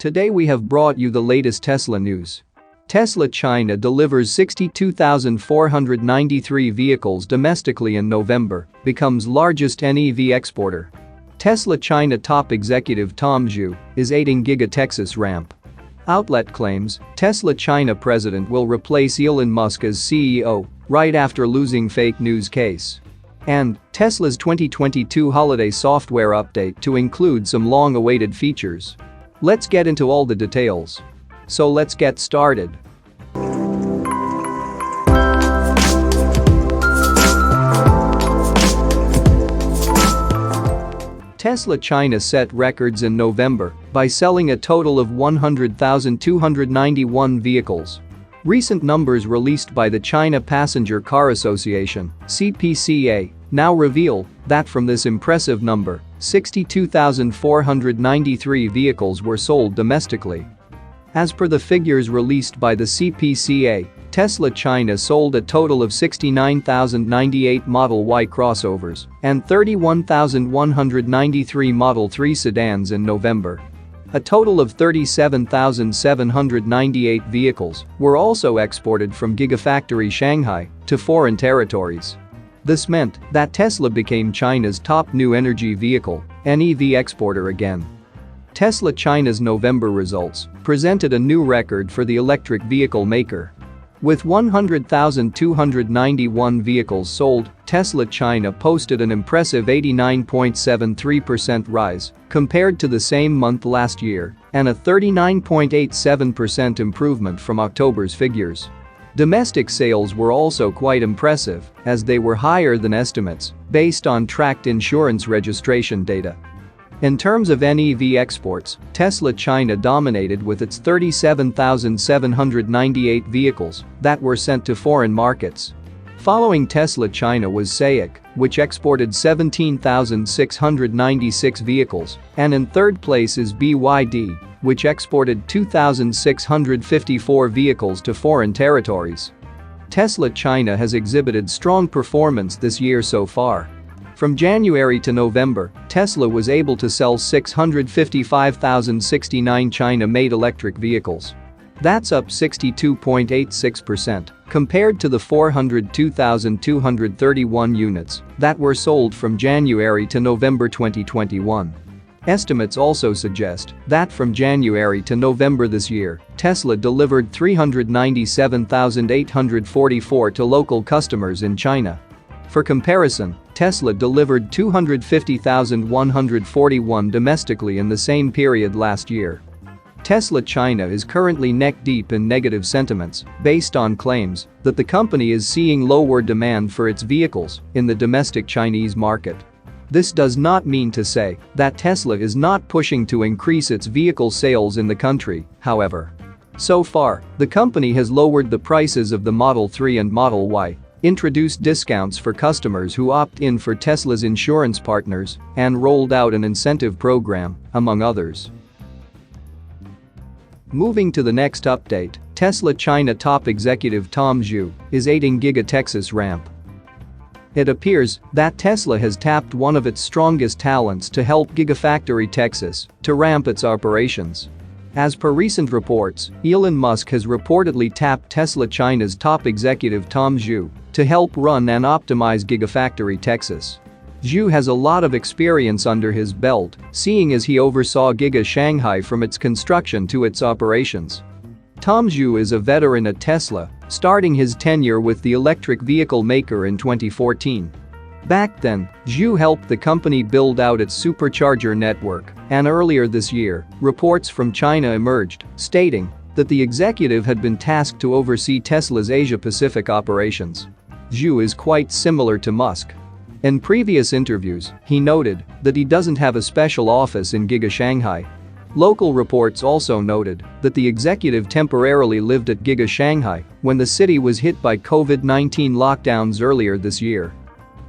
Today we have brought you the latest Tesla news. Tesla China delivers 62,493 vehicles domestically in November, becomes largest NEV exporter. Tesla China top executive Tom Zhu is aiding Giga Texas ramp. Outlet claims Tesla China president will replace Elon Musk as CEO right after losing fake news case. And Tesla's 2022 holiday software update to include some long-awaited features. Let's get into all the details. So let's get started. Tesla China set records in November by selling a total of 100,291 vehicles. Recent numbers released by the China Passenger Car Association (CPCA) now reveal that from this impressive number, 62,493 vehicles were sold domestically. As per the figures released by the CPCA, Tesla China sold a total of 69,098 Model Y crossovers and 31,193 Model 3 sedans in November. A total of 37,798 vehicles were also exported from Gigafactory Shanghai to foreign territories. This meant that Tesla became China's top new energy vehicle (NEV) exporter again. Tesla China's November results presented a new record for the electric vehicle maker. With 100,291 vehicles sold, Tesla China posted an impressive 89.73% rise compared to the same month last year and a 39.87% improvement from October's figures. Domestic sales were also quite impressive as they were higher than estimates based on tracked insurance registration data. In terms of NEV exports, Tesla China dominated with its 37,798 vehicles that were sent to foreign markets. Following Tesla China was SAIC, which exported 17,696 vehicles, and in third place is BYD, which exported 2,654 vehicles to foreign territories. Tesla China has exhibited strong performance this year so far. From January to November, Tesla was able to sell 655,069 China-made electric vehicles. That's up 62.86% compared to the 402,231 units that were sold from January to November 2021. Estimates also suggest that from January to November this year, Tesla delivered 397,844 to local customers in China. For comparison, Tesla delivered 250,141 domestically in the same period last year. Tesla China is currently neck-deep in negative sentiments based on claims that the company is seeing lower demand for its vehicles in the domestic Chinese market. This does not mean to say that Tesla is not pushing to increase its vehicle sales in the country, however. So far, the company has lowered the prices of the Model 3 and Model Y, introduced discounts for customers who opt in for Tesla's insurance partners, and rolled out an incentive program, among others. Moving to the next update, Tesla China top executive Tom Zhu is aiding Giga Texas ramp. It appears that Tesla has tapped one of its strongest talents to help Gigafactory Texas to ramp its operations. As per recent reports, Elon Musk has reportedly tapped Tesla China's top executive Tom Zhu to help run and optimize Gigafactory Texas. Zhu has a lot of experience under his belt, seeing as he oversaw Giga Shanghai from its construction to its operations. Tom Zhu is a veteran at Tesla, starting his tenure with the electric vehicle maker in 2014. Back then, Zhu helped the company build out its supercharger network, and earlier this year, reports from China emerged, stating that the executive had been tasked to oversee Tesla's Asia-Pacific operations. Zhu is quite similar to Musk. In previous interviews, he noted that he doesn't have a special office in Giga Shanghai. Local reports also noted that the executive temporarily lived at Giga Shanghai when the city was hit by COVID-19 lockdowns earlier this year.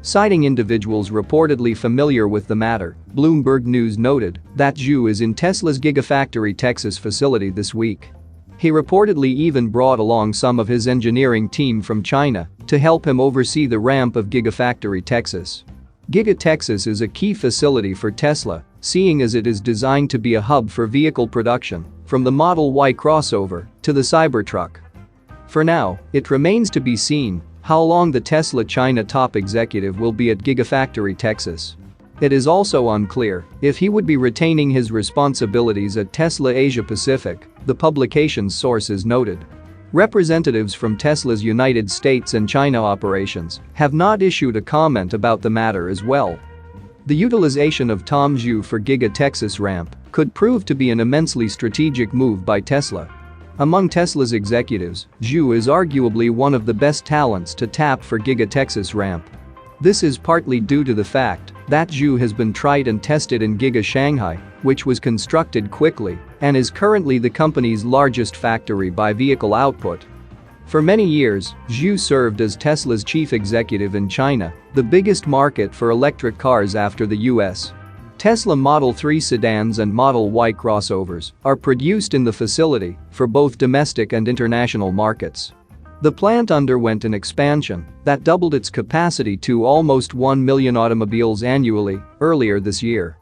Citing individuals reportedly familiar with the matter, Bloomberg News noted that Zhu is in Tesla's Gigafactory Texas facility this week. He reportedly even brought along some of his engineering team from China to help him oversee the ramp of Gigafactory Texas. Giga Texas is a key facility for Tesla, seeing as it is designed to be a hub for vehicle production, from the Model Y crossover to the Cybertruck. For now, it remains to be seen how long the Tesla China top executive will be at Gigafactory Texas. It is also unclear if he would be retaining his responsibilities at Tesla Asia Pacific, the publication's sources noted. Representatives from Tesla's United States and China operations have not issued a comment about the matter as well. The utilization of Tom Zhu for Giga Texas ramp could prove to be an immensely strategic move by Tesla. Among Tesla's executives, Zhu is arguably one of the best talents to tap for Giga Texas ramp. This is partly due to the fact that Zhu has been tried and tested in Giga Shanghai, which was constructed quickly and is currently the company's largest factory by vehicle output. For many years, Zhu served as Tesla's chief executive in China, the biggest market for electric cars after the US. Tesla Model 3 sedans and Model Y crossovers are produced in the facility for both domestic and international markets. The plant underwent an expansion that doubled its capacity to almost 1 million automobiles annually earlier this year.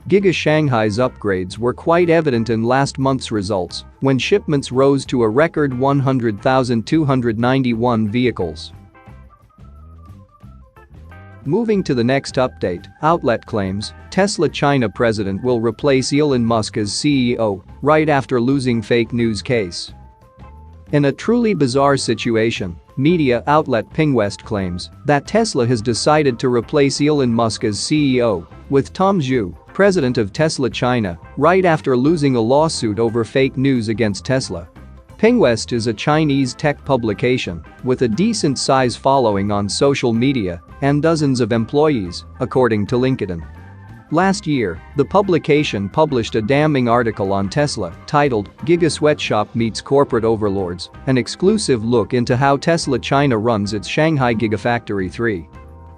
Giga Shanghai's upgrades were quite evident in last month's results when shipments rose to a record 100,291 vehicles. Moving to the next update, outlet claims Tesla China president will replace Elon Musk as CEO right after losing fake news case. In a truly bizarre situation, media outlet Pingwest claims that Tesla has decided to replace Elon Musk as CEO with Tom Zhu, president of Tesla China, right after losing a lawsuit over fake news against Tesla. Pingwest is a Chinese tech publication with a decent size following on social media and dozens of employees, according to LinkedIn. Last year, the publication published a damning article on Tesla titled "Giga Sweatshop Meets Corporate Overlords," an exclusive look into how Tesla China runs its Shanghai Gigafactory 3.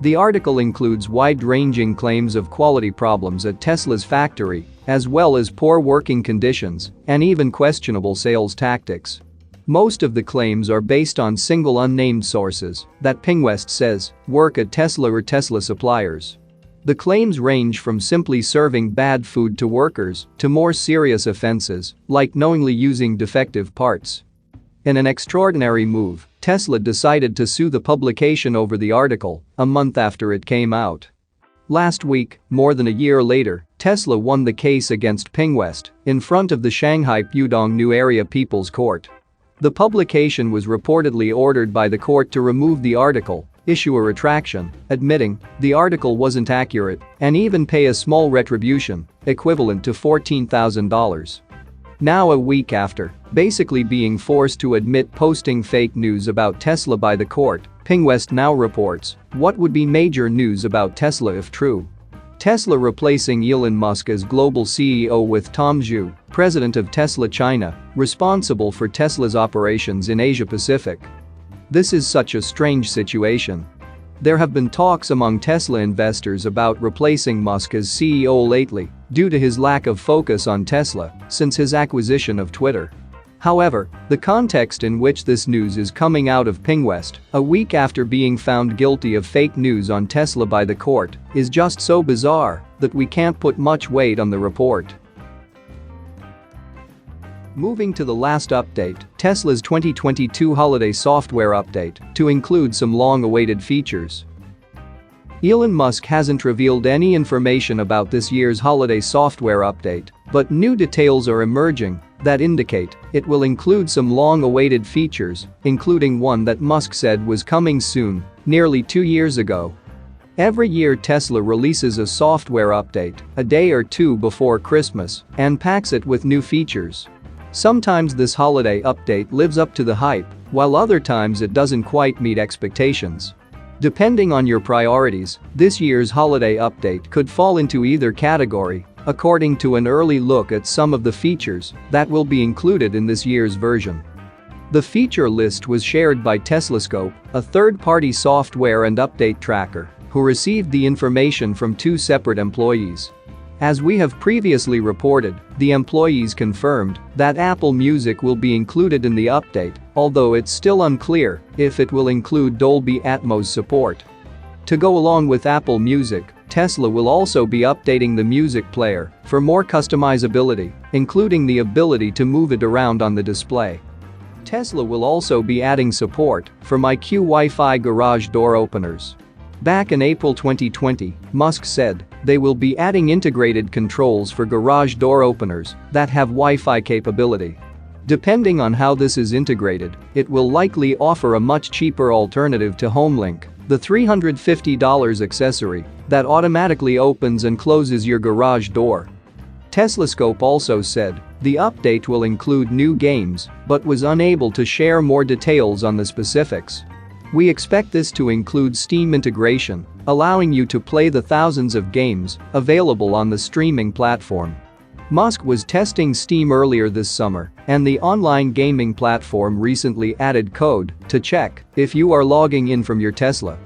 The article includes wide-ranging claims of quality problems at Tesla's factory, as well as poor working conditions and even questionable sales tactics. Most of the claims are based on single unnamed sources that Pingwest says work at Tesla or Tesla suppliers. The claims range from simply serving bad food to workers to more serious offenses, like knowingly using defective parts. In an extraordinary move, Tesla decided to sue the publication over the article a month after it came out. Last week, more than a year later, Tesla won the case against Pingwest in front of the Shanghai Pudong New Area People's Court. The publication was reportedly ordered by the court to remove the article, issue a retraction, admitting the article wasn't accurate, and even pay a small retribution, equivalent to $14,000. Now a week after basically being forced to admit posting fake news about Tesla by the court, Pingwest now reports what would be major news about Tesla if true. Tesla replacing Elon Musk as global CEO with Tom Zhu, president of Tesla China, responsible for Tesla's operations in Asia Pacific. This is such a strange situation. There have been talks among Tesla investors about replacing Musk as CEO lately due to his lack of focus on Tesla since his acquisition of Twitter. However, the context in which this news is coming out of Pingwest, a week after being found guilty of fake news on Tesla by the court, is just so bizarre that we can't put much weight on the report. Moving to the last update, Tesla's 2022 holiday software update to include some long-awaited features. Elon Musk hasn't revealed any information about this year's holiday software update, but new details are emerging that indicate it will include some long-awaited features, including one that Musk said was coming soon, nearly 2 years ago. Every year Tesla releases a software update a day or two before Christmas and packs it with new features. Sometimes this holiday update lives up to the hype, while other times it doesn't quite meet expectations. Depending on your priorities, this year's holiday update could fall into either category, according to an early look at some of the features that will be included in this year's version. The feature list was shared by Teslascope, a third-party software and update tracker, who received the information from 2 separate employees. As we have previously reported, the employees confirmed that Apple Music will be included in the update, although it's still unclear if it will include Dolby Atmos support. To go along with Apple Music, Tesla will also be updating the music player for more customizability, including the ability to move it around on the display. Tesla will also be adding support for MyQ Wi-Fi garage door openers. Back in April 2020, Musk said they will be adding integrated controls for garage door openers that have Wi-Fi capability. Depending on how this is integrated, it will likely offer a much cheaper alternative to HomeLink, the $350 accessory that automatically opens and closes your garage door. Teslascope also said the update will include new games but was unable to share more details on the specifics. We expect this to include Steam integration, allowing you to play the thousands of games available on the streaming platform. Musk was testing Steam earlier this summer, and the online gaming platform recently added code to check if you are logging in from your Tesla.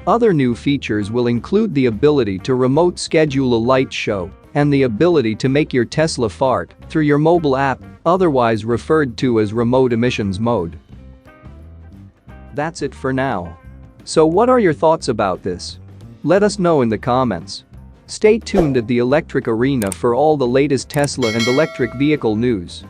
Other new features will include the ability to remote schedule a light show and the ability to make your Tesla fart through your mobile app, otherwise referred to as remote emissions mode. That's it for now. So what are your thoughts about this? Let us know in the comments. Stay tuned at the Electric Arena for all the latest Tesla and electric vehicle news.